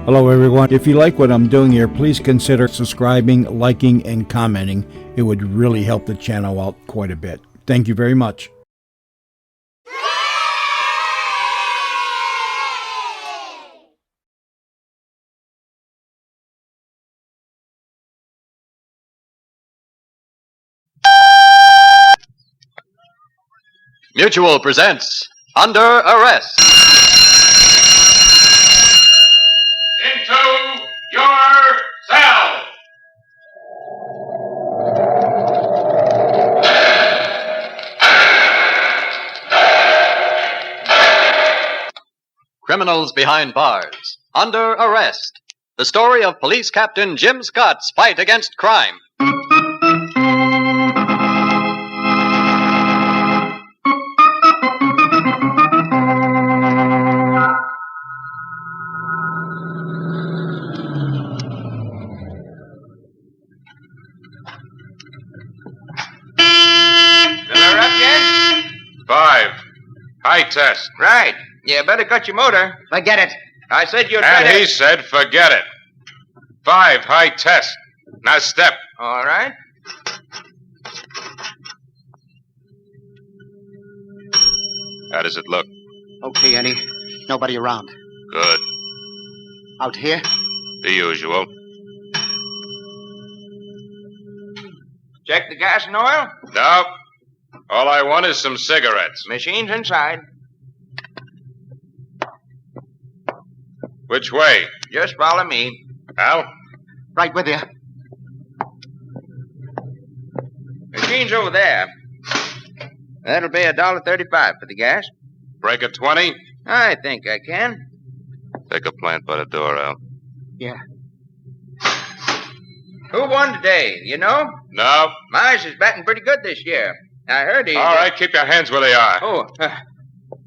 Hello, everyone. If you like what I'm doing here, please consider subscribing, liking, and commenting. It would really help the channel out quite a bit. Thank you very much. Mutual presents Under Arrest. Into your cell. Criminals behind bars. Under Arrest. The story of Police Captain Jim Scott's fight against crime. High test. Right. You better cut your motor. Forget it. I said you'd And better... he said, forget it. 5, high test. Now step. All right. How does it look? Okay, Eddie. Nobody around. Good. Out here? The usual. Check the gas and oil? No. All I want is some cigarettes. Machine's inside. Which way? Just follow me. Al? Right with you. Machine's over there. That'll be $1.35 for the gas. Break a 20? I think I can. Take a plant by the door, Al. Yeah. Who won today? You know? No. Myers is batting pretty good this year. I heard he... All right, keep your hands where they are. Oh.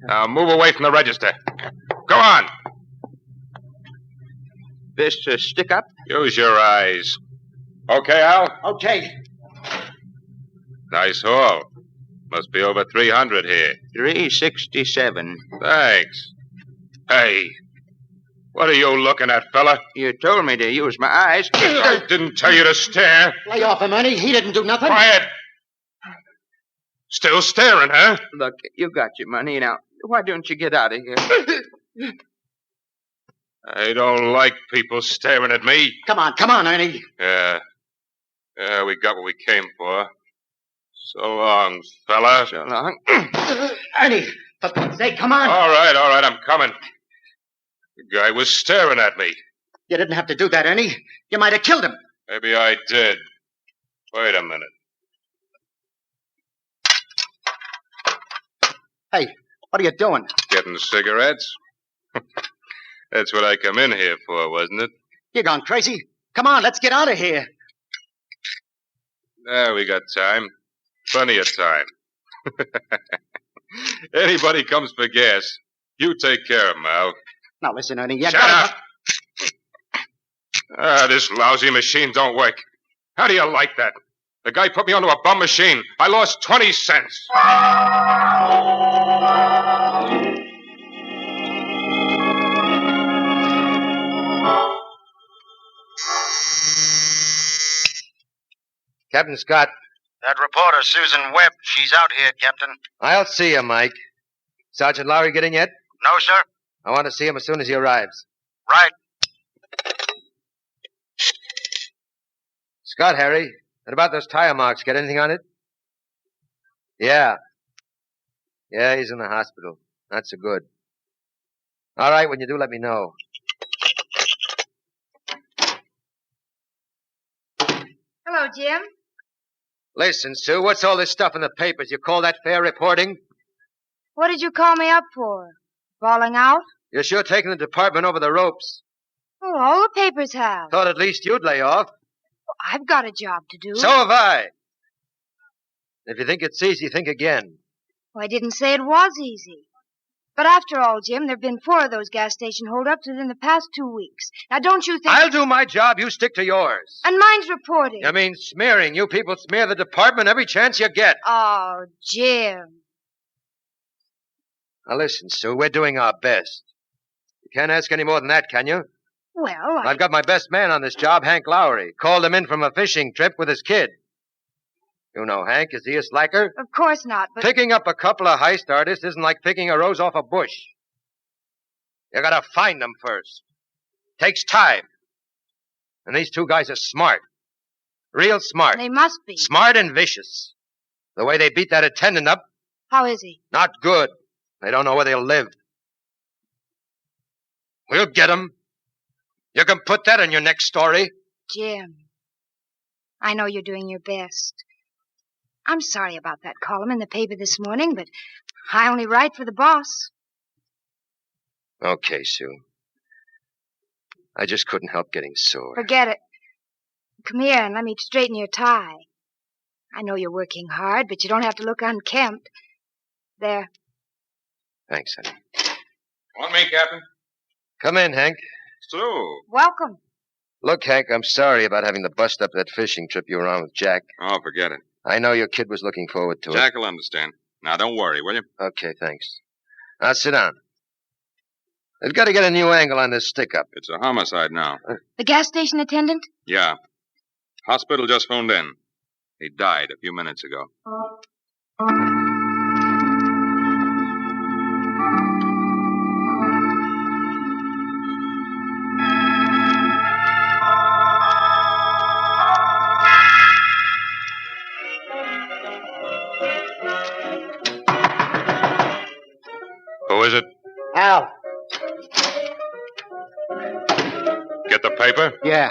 Now move away from the register. Go on. This stick up? Use your eyes. Okay, Al? Okay. Nice haul. Must be over 300 here. 367. Thanks. Hey, what are you looking at, fella? You told me to use my eyes. I didn't tell you to stare. Lay off him, Eddie. He didn't do nothing. Quiet. Still staring, huh? Look, you got your money now. Why don't you get out of here? I don't like people staring at me. Come on, Eddie. Yeah, we got what we came for. So long, fella. So long. Eddie, for Pete's sake, come on. All right, I'm coming. The guy was staring at me. You didn't have to do that, Eddie. You might have killed him. Maybe I did. Wait a minute. Hey, what are you doing? Getting cigarettes? That's what I come in here for, wasn't it? You gone crazy? Come on, let's get out of here. We got time. Plenty of time. Anybody comes for gas, you take care of him, Al. Now listen, Ernie. Shut up! This lousy machine don't work. How do you like that? The guy put me onto a bum machine. I lost 20 cents. Captain Scott. That reporter, Susan Webb, she's out here, Captain. I'll see you, Mike. Sergeant Lowry get in yet? No, sir. I want to see him as soon as he arrives. Right. Scott, Harry. What about those tire marks? Get anything on it? Yeah. Yeah, he's in the hospital. Not so good. All right, when you do, let me know. Hello, Jim. Listen, Sue, what's all this stuff in the papers? You call that fair reporting? What did you call me up for? Falling out? You're sure taking the department over the ropes. Well, all the papers have. Thought at least you'd lay off. I've got a job to do. So have I. If you think it's easy, think again. Well, I didn't say it was easy. But after all, Jim, there have been 4 of those gas station holdups within the past 2 weeks. Now, don't you think... I'll do my job. You stick to yours. And mine's reporting. I mean smearing. You people smear the department every chance you get. Oh, Jim. Now listen, Sue, we're doing our best. You can't ask any more than that, can you? Well, I've got my best man on this job, Hank Lowry. Called him in from a fishing trip with his kid. You know Hank, is he a slacker? Of course not, but... Picking up a couple of heist artists isn't like picking a rose off a bush. You gotta find them first. Takes time. And these two guys are smart. Real smart. They must be. Smart and vicious. The way they beat that attendant up, How is he? not good. They don't know where they'll live. We'll get them. You can put that in your next story. Jim, I know you're doing your best. I'm sorry about that column in the paper this morning, but I only write for the boss. Okay, Sue. I just couldn't help getting sore. Forget it. Come here and let me straighten your tie. I know you're working hard, but you don't have to look unkempt. There. Thanks, honey. Want me, Captain? Come in, Hank. Sue. Welcome. Look, Hank, I'm sorry about having to bust up that fishing trip you were on with Jack. Oh, forget it. I know your kid was looking forward to Jack will understand. Now, don't worry, will you? it. Okay, thanks. Now, sit down. They've got to get a new angle on this stick-up. It's a homicide now. The gas station attendant? Yeah. Hospital just phoned in. He died a few minutes ago. Who is it? Al. Get the paper? Yeah.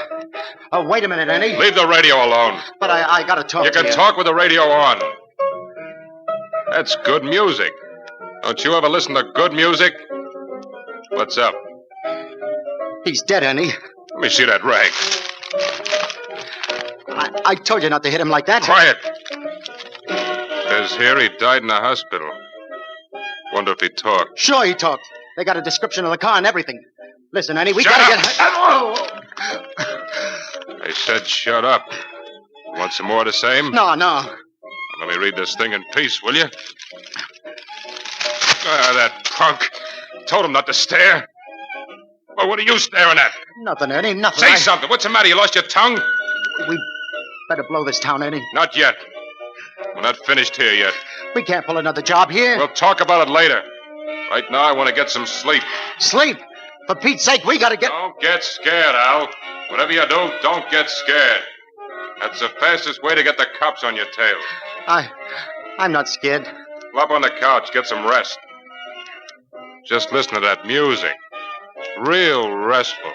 Oh, wait a minute, Ernie. Leave the radio alone. But I gotta talk You to can talk with the radio on. That's good music. Don't you ever listen to good music? What's up? He's dead, Ernie. Let me see that rag. I told you not to hit him like that. Quiet. Says here he died in the hospital. Wonder if he talked. Sure he talked. They got a description of the car and everything. Listen, Ernie, we Shut gotta up. get... Oh! I said shut up. You want some more of the same? No, no. Let me read this thing in peace, will you? Ah, that punk. Told him not to stare. Well, what are you staring at? Nothing, Ernie, nothing. Say something. What's the matter? You lost your tongue? We better blow this town, Ernie. Not yet. We're not finished here yet. We can't pull another job here. We'll talk about it later. Right now, I want to get some sleep. Sleep? For Pete's sake, we gotta get... Don't get scared, Al. Whatever you do, don't get scared. That's the fastest way to get the cops on your tail. I'm not scared. Flop on the couch, get some rest. Just listen to that music. Real restful.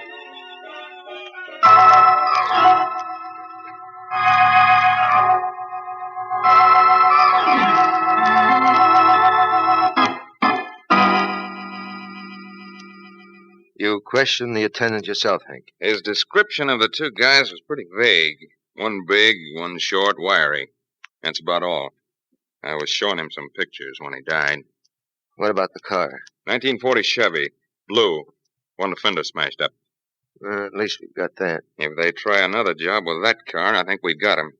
You questioned the attendant yourself, Hank. His description of the two guys was pretty vague. One big, one short, wiry. That's about all. I was showing him some pictures when he died. What about the car? 1940 Chevy, blue. One fender smashed up. At least we've got that. If they try another job with that car, I think we've got him.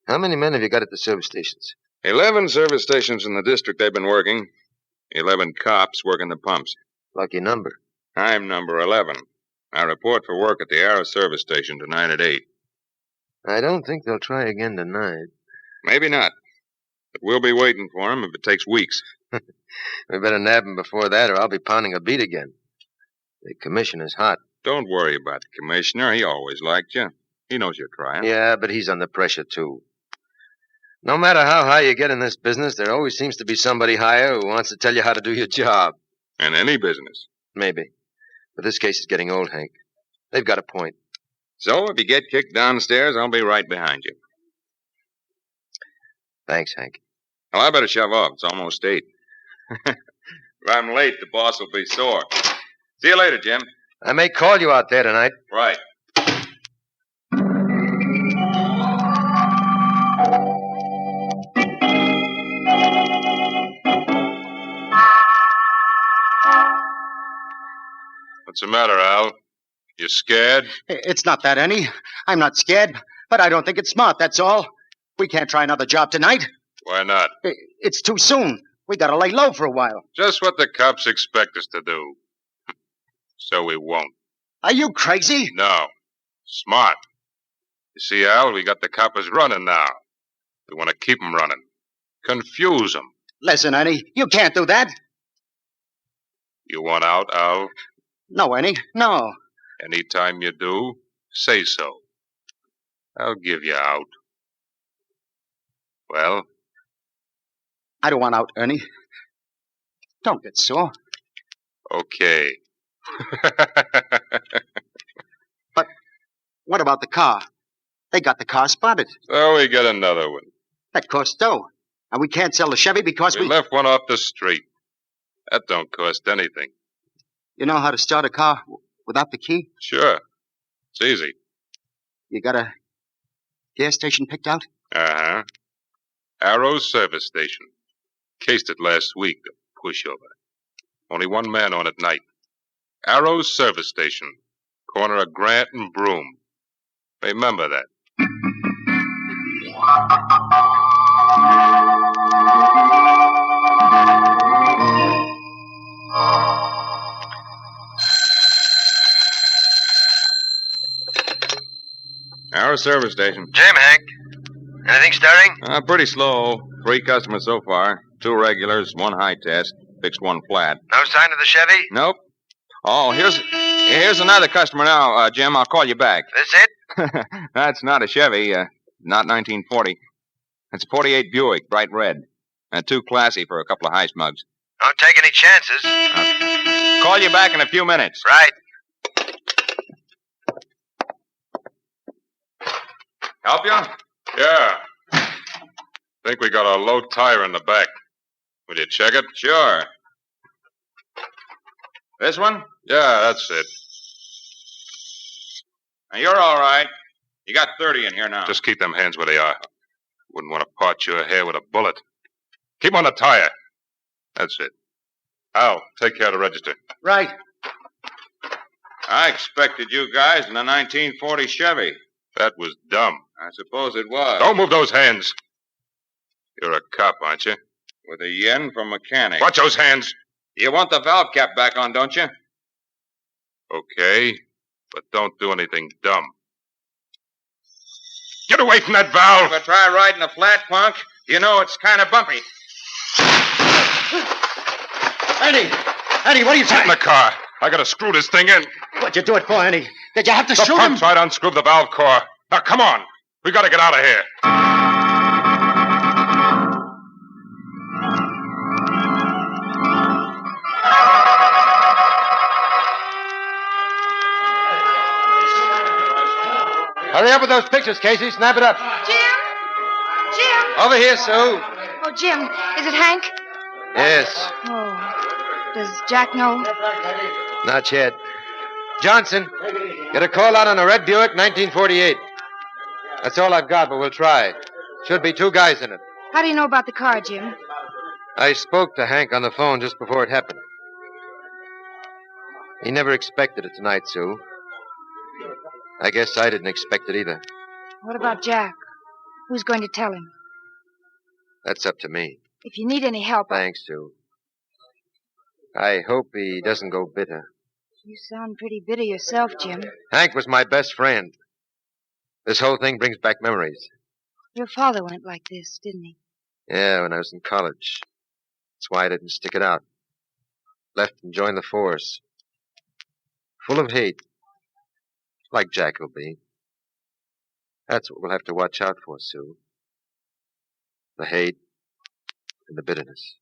How many men have you got at the service stations? 11 service stations in the district they've been working. 11 cops working the pumps. Lucky number. I'm number 11. I report for work at the Arrow service station tonight at 8. I don't think they'll try again tonight. Maybe not. But we'll be waiting for him if it takes weeks. We better nab him before that, or I'll be pounding a beat again. The commissioner's hot. Don't worry about the commissioner. He always liked you. He knows you're trying. Yeah, but he's under pressure, too. No matter how high you get in this business, there always seems to be somebody higher who wants to tell you how to do your job. In any business. Maybe. But this case is getting old, Hank. They've got a point. So if you get kicked downstairs, I'll be right behind you. Thanks, Hank. Well, I better shove off. It's almost 8. If I'm late, the boss will be sore. See you later, Jim. I may call you out there tonight. Right. What's the matter, Al? You scared? It's not that, Ernie. I'm not scared, but I don't think it's smart, that's all. We can't try another job tonight. Why not? It's too soon. We gotta lay low for a while. Just what the cops expect us to do. So we won't. Are you crazy? No. Smart. You see, Al, we got the coppers running now. We want to keep 'em running. Confuse 'em. Listen, Ernie, you can't do that. You want out, Al? No, Ernie, no. Anytime you do, say so. I'll give you out. Well? I don't want out, Ernie. Don't get sore. Okay. But what about the car? They got the car spotted. So we get another one. That costs dough. And we can't sell the Chevy because We left one off the street. That don't cost anything. You know how to start a car without the key? Sure. It's easy. You got a gas station picked out? Uh-huh. Arrow's service station. Cased it last week, the pushover. Only one man on at night. Arrow's service station. Corner of Grant and Broome. Remember that. Arrow service station. Jim, Hank. Anything stirring? Pretty slow. 3 customers so far. 2 regulars, 1 high test. Fixed 1 flat. No sign of the Chevy? Nope. Oh, here's another customer now, Jim. I'll call you back. This it? That's not a Chevy. Not 1940. It's a 48 Buick, bright red. Too classy for a couple of high smugs. Don't take any chances. Call you back in a few minutes. Right. Help you? Yeah. Think we got a low tire in the back. Will you check it? Sure. This one? Yeah, that's it. Now, you're all right. You got 30 in here now. Just keep them hands where they are. Wouldn't want to part your hair with a bullet. Keep on the tire. That's it. Al, take care of the register. Right. I expected you guys in a 1940 Chevy. That was dumb. I suppose it was. Don't move those hands. You're a cop, aren't you? With a yen from mechanic. Watch those hands. You want the valve cap back on, don't you? Okay, but don't do anything dumb. Get away from that valve! Ever try riding a flat, punk? You know it's kind of bumpy. Ernie, what are you Get in the car. I gotta screw this thing in. What'd you do it for, Ernie? Did you have to The shoot him? punk tried to unscrew the valve core. Now, come on. We gotta get out of here. Hurry up with those pictures, Casey. Snap it up. Jim? Over here, Sue. Oh, Jim, is it Hank? Yes. Oh, does Jack know? Not yet. Johnson, get a call out on a red Buick, 1948. That's all I've got, but we'll try. Should be 2 guys in it. How do you know about the car, Jim? I spoke to Hank on the phone just before it happened. He never expected it tonight, Sue. I guess I didn't expect it either. What about Jack? Who's going to tell him? That's up to me. If you need any help... Thanks, Sue. I hope he doesn't go bitter. You sound pretty bitter yourself, Jim. Hank was my best friend. This whole thing brings back memories. Your father went like this, didn't he? Yeah, when I was in college. That's why I didn't stick it out. Left and joined the force. Full of hate. Like Jack will be. That's what we'll have to watch out for, Sue. The hate and the bitterness.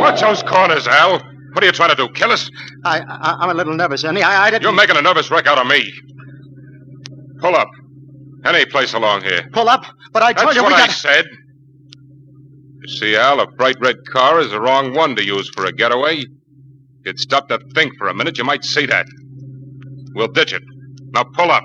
Watch those corners, Al. What are you trying to do, kill us? I'm a little nervous, Ernie. I didn't... You're making a nervous wreck out of me. Pull up. Any place along here. Pull up, but I told That's you what we I got... said. You see, Al, a bright red car is the wrong one to use for a getaway. If you'd stop to think for a minute, you might see that. We'll ditch it. Now pull up.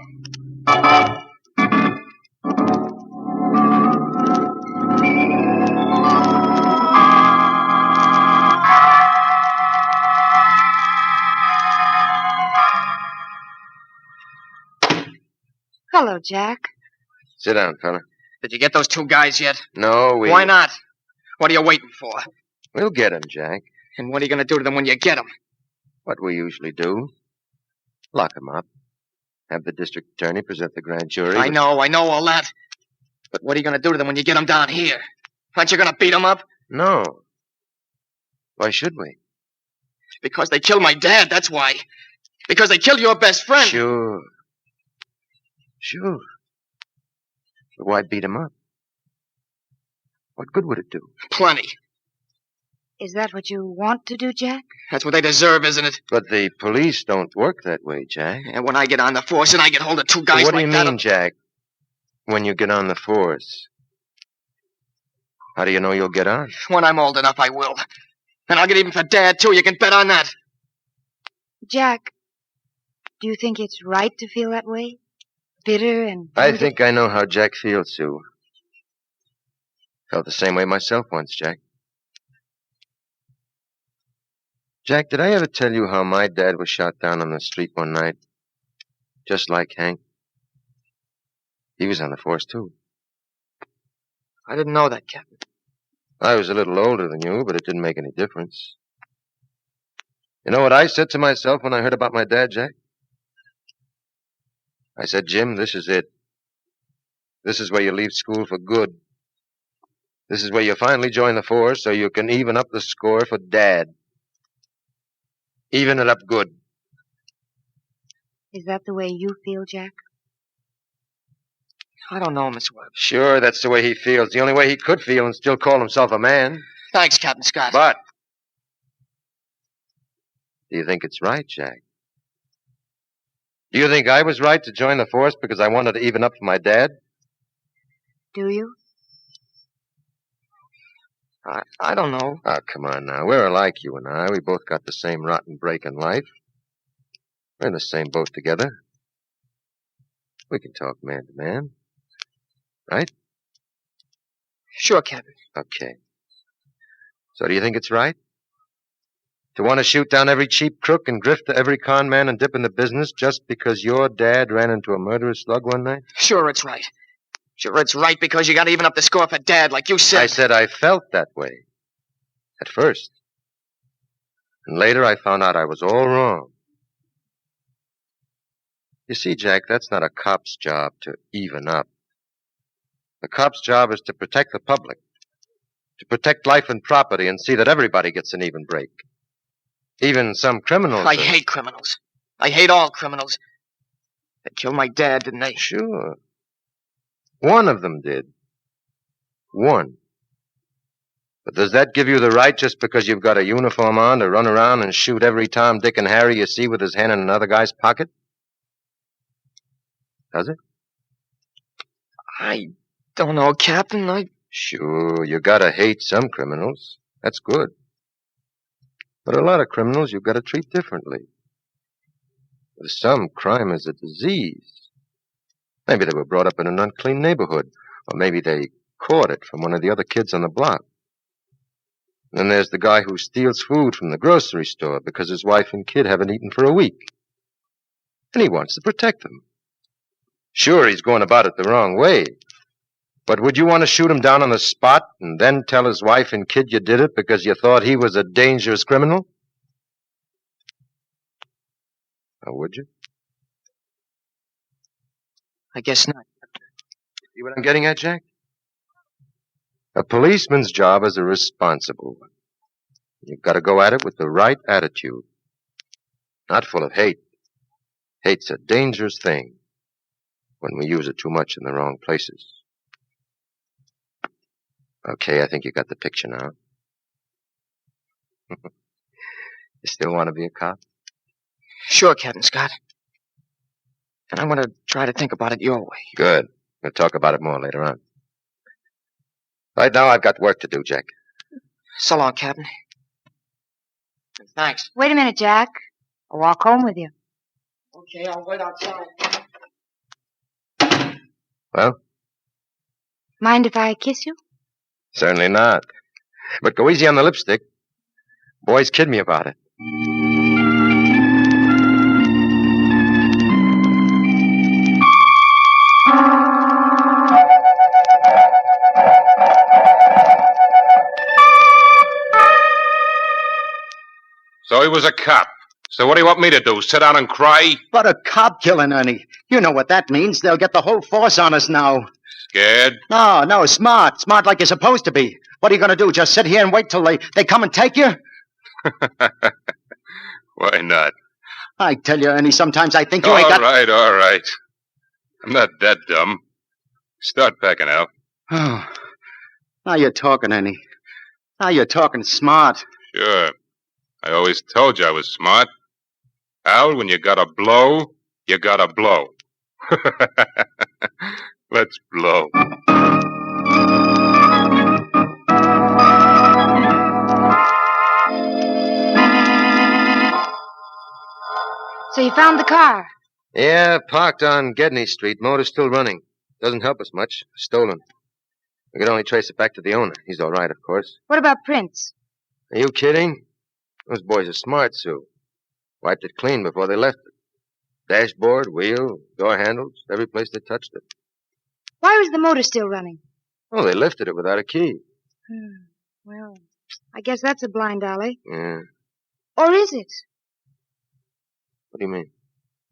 Hello, Jack. Sit down, fella. Did you get those two guys yet? No, we... Why not? What are you waiting for? We'll get him, Jack. And what are you going to do to them when you get them? What we usually do. Lock him up. Have the district attorney present the grand jury. I know all that. But what are you going to do to them when you get them down here? Aren't you going to beat them up? No. Why should we? Because they killed my dad, that's why. Because they killed your best friend. Sure. But why beat him up? What good would it do? Plenty. Is that what you want to do, Jack? That's what they deserve, isn't it? But the police don't work that way, Jack. And when I get on the force and I get hold of two guys What do like you that... mean, Jack? When you get on the force? How do you know you'll get on? When I'm old enough, I will. And I'll get even for Dad, too. You can bet on that. Jack, do you think it's right to feel that way? Bitter and... I think I know how Jack feels, Sue. Felt the same way myself once, Jack. Jack, did I ever tell you how my dad was shot down on the street one night? Just like Hank. He was on the force, too. I didn't know that, Captain. I was a little older than you, but it didn't make any difference. You know what I said to myself when I heard about my dad, Jack? I said, Jim, this is it. This is where you leave school for good. This is where you finally join the force so you can even up the score for Dad. Even it up good. Is that the way you feel, Jack? I don't know, Miss Webb. Sure, that's the way he feels. The only way he could feel and still call himself a man. Thanks, Captain Scott. But, do you think it's right, Jack? Do you think I was right to join the force because I wanted to even up for my dad? Do you? I don't know. Oh, come on now. We're alike, you and I. We both got the same rotten break in life. We're in the same boat together. We can talk man to man. Right? Sure, Captain. Okay. So do you think it's right? To want to shoot down every cheap crook and grift to every con man and dip in the business just because your dad ran into a murderous slug one night? Sure, it's right. Sure, it's right because you got to even up the score for Dad, like you said. I said I felt that way. At first. And later I found out I was all wrong. You see, Jack, that's not a cop's job to even up. The cop's job is to protect the public. To protect life and property and see that everybody gets an even break. Even some criminals. I hate criminals. I hate all criminals. They killed my dad, didn't they? Sure. One of them did. One. But does that give you the right just because you've got a uniform on to run around and shoot every Tom, Dick, and Harry you see with his hand in another guy's pocket? Does it? I don't know, Captain. Sure, you gotta hate some criminals. That's good. But a lot of criminals you've got to treat differently. With some, crime is a disease. Maybe they were brought up in an unclean neighborhood, or maybe they caught it from one of the other kids on the block. Then there's the guy who steals food from the grocery store because his wife and kid haven't eaten for a week. And he wants to protect them. Sure, he's going about it the wrong way. But would you want to shoot him down on the spot and then tell his wife and kid you did it because you thought he was a dangerous criminal? Or would you? I guess not. See what I'm getting at, Jack? A policeman's job is a responsible one. You've got to go at it with the right attitude. Not full of hate. Hate's a dangerous thing when we use it too much in the wrong places. Okay, I think you got the picture now. You still want to be a cop? Sure, Captain Scott. And I'm going to try to think about it your way. Good. We'll talk about it more later on. Right now, I've got work to do, Jack. So long, Captain. Thanks. Wait a minute, Jack. I'll walk home with you. Okay, I'll wait outside. Well? Mind if I kiss you? Certainly not. But go easy on the lipstick. Boys kid me about it. he was a cop. So what do you want me to do, sit down and cry? But a cop killing, Ernie. You know what that means. They'll get the whole force on us now. Scared? No, smart. Smart like you're supposed to be. What are you going to do, just sit here and wait till they come and take you? Why not? I tell you, Ernie, sometimes I think you All ain't got... right. I'm not that dumb. Start packing, Al. Oh, now you're talking, Ernie. Now you're talking smart. Sure. I always told you I was smart. Al, when you gotta blow, you gotta blow. Let's blow. So you found the car? Yeah, parked on Gedney Street. Motor's still running. Doesn't help us much. Stolen. We could only trace it back to the owner. He's all right, of course. What about Prince? Are you kidding? Those boys are smart, Sue. Wiped it clean before they left it. Dashboard, wheel, door handles, every place they touched it. Why was the motor still running? Oh, they lifted it without a key. Well, I guess that's a blind alley. Yeah. Or is it? What do you mean?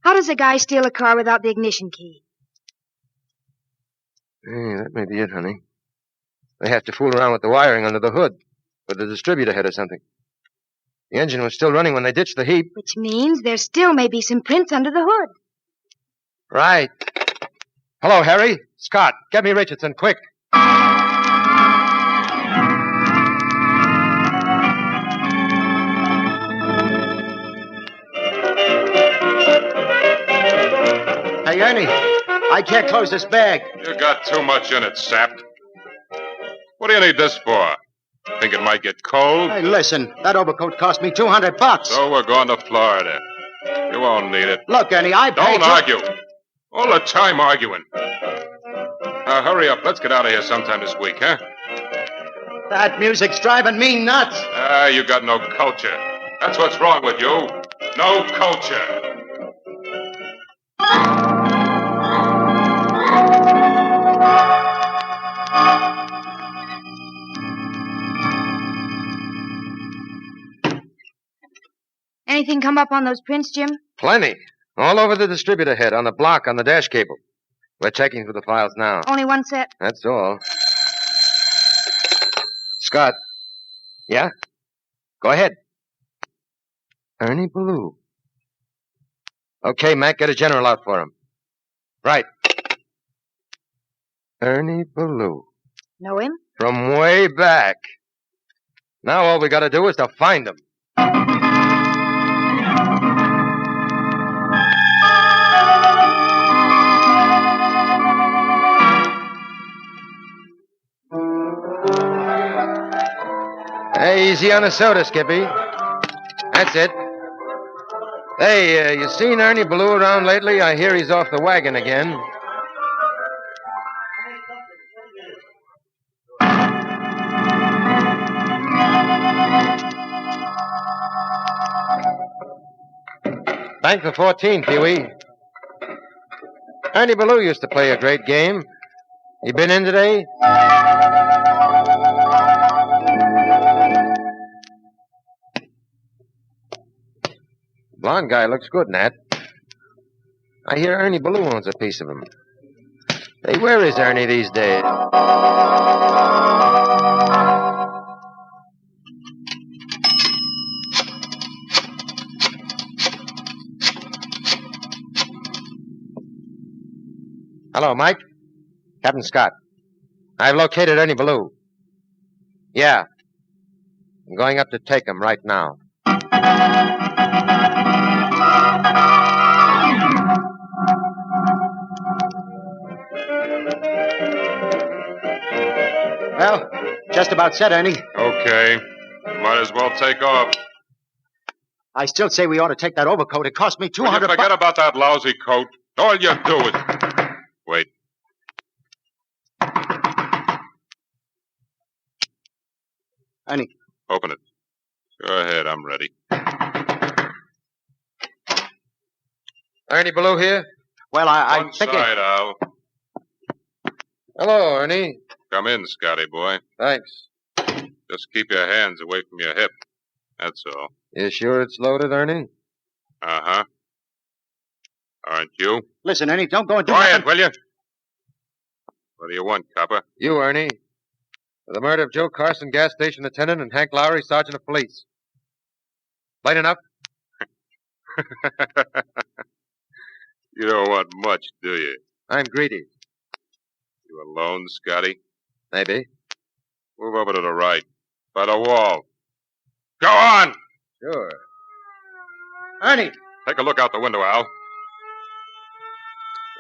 How does a guy steal a car without the ignition key? Yeah, that may be it, honey. They have to fool around with the wiring under the hood, with the distributor head or something. The engine was still running when they ditched the heap. Which means there still may be some prints under the hood. Right. Hello, Harry. Scott, get me Richardson, quick. Hey, Ernie, I can't close this bag. You got too much in it, sap. What do you need this for? Think it might get cold? Hey, listen, that overcoat cost me $200. So we're going to Florida. You won't need it. Look, Ernie, I paid Don't you... argue. All the time arguing. Now, hurry up. Let's get out of here sometime this week, huh? That music's driving me nuts. You got no culture. That's what's wrong with you. No culture. Anything come up on those prints, Jim? Plenty. All over the distributor head, on the block, on the dash cable. We're checking through the files now. Only one set? That's all. Scott. Yeah? Go ahead. Ernie Ballou. Okay, Mac, get a general out for him. Right. Ernie Ballou. Know him? From way back. Now all we gotta do is to find him. Hey, easy on the soda, Skippy. That's it. Hey, you seen Ernie Ballou around lately? I hear he's off the wagon again. Bank for 14, Pee-wee. Ernie Ballou used to play a great game. You been in today? Blonde guy looks good, Nat. I hear Ernie Ballou owns a piece of him. Hey, where is Ernie these days? Hello, Mike. Captain Scott. I've located Ernie Ballou. Yeah. I'm going up to take him right now. Well, just about set, Ernie. Okay. Might as well take off. I still say we ought to take that overcoat. It cost me Will you $200. forget about that lousy coat? All you do is... Wait. Ernie. Open it. Go ahead, I'm ready. Ernie Ballou here? Well, I One think side, Al. Hello, Ernie. Come in, Scotty boy. Thanks. Just keep your hands away from your hip. That's all. You sure it's loaded, Ernie? Uh-huh. Aren't you? Listen, Ernie, don't go and do Quiet, nothing. will you? What do you want, copper? You, Ernie. For the murder of Joe Carson, gas station attendant, and Hank Lowry, sergeant of police. Plain enough? You don't want much, do you? I'm greedy. You alone, Scotty? Maybe. Move over to the right. By the wall. Go on! Sure. Ernie! Take a look out the window, Al.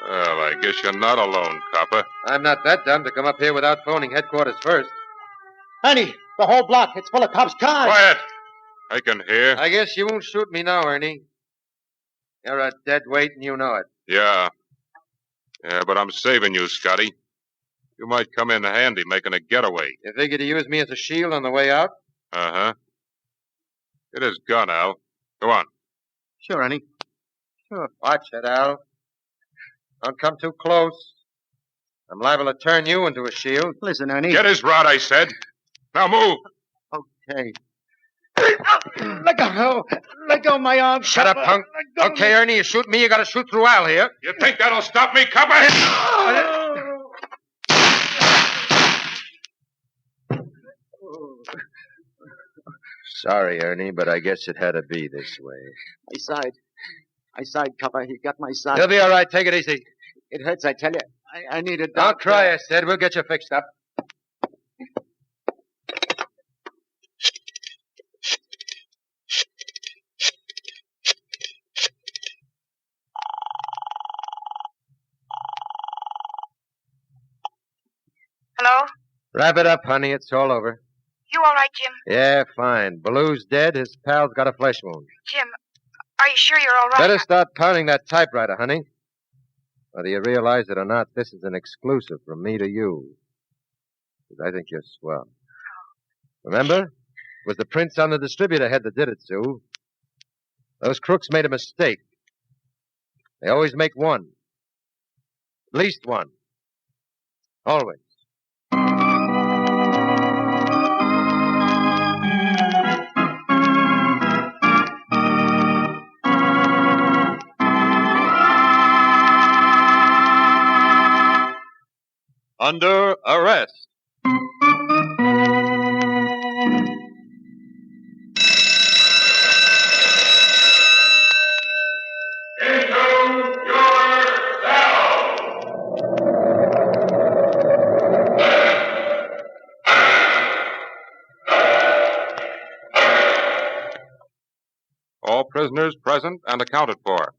Well, I guess you're not alone, copper. I'm not that dumb to come up here without phoning headquarters first. Ernie! The whole block, it's full of cops' cars! Quiet! I can hear. I guess you won't shoot me now, Ernie. You're a dead weight and you know it. Yeah. Yeah, but I'm saving you, Scotty. You might come in handy making a getaway. You figure to use me as a shield on the way out? Uh-huh. Get his gun, Al. Go on. Sure, Ernie. Sure. Watch it, Al. Don't come too close. I'm liable to turn you into a shield. Listen, Ernie. Get his rod, I said. Now move. Okay. Let go. Let go of my arm. Shut up, punk. Okay, Ernie, you shoot me, you gotta shoot through Al here. You think that'll stop me, copper? Sorry, Ernie, but I guess it had to be this way. I sighed, copper. He got my side. You'll be all right. Take it easy. It hurts, I tell you. I need a Don't doctor. cry, I said. We'll get you fixed up. Hello? Wrap it up, honey. It's all over. You all right, Jim? Yeah, fine. Baloo's dead. His pal's got a flesh wound. Jim, are you sure you're all right? Better start pounding that typewriter, honey. Whether you realize it or not, this is an exclusive from me to you. 'Cause I think you're swell. Remember? It was the prints on the distributor head that did it, Sue. Those crooks made a mistake. They always make one. At least one. Always. Under arrest. All prisoners present and accounted for.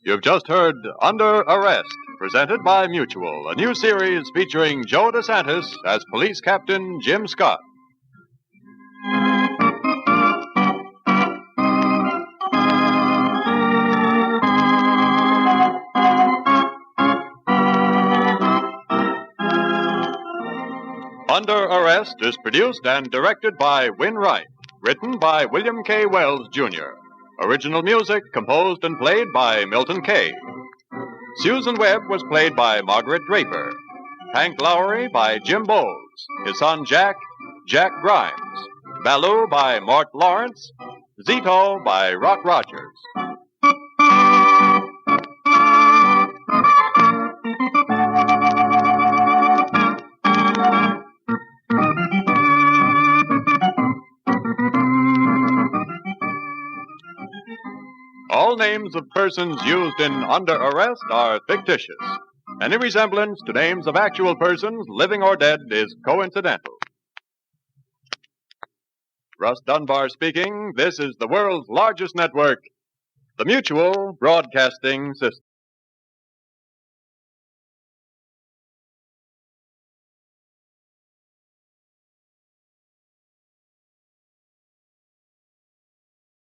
You've just heard Under Arrest, presented by Mutual, a new series featuring Joe DeSantis as Police Captain Jim Scott. Under Arrest is produced and directed by Win Wright, written by William K. Wells, Jr. Original music composed and played by Milton Kay. Susan Webb was played by Margaret Draper. Hank Lowry by Jim Bowles. His son Jack Grimes. Baloo by Mort Lawrence. Zito by Rock Rogers. All names of persons used in Under Arrest are fictitious. Any resemblance to names of actual persons, living or dead, is coincidental. Russ Dunbar speaking. This is the world's largest network, the Mutual Broadcasting System.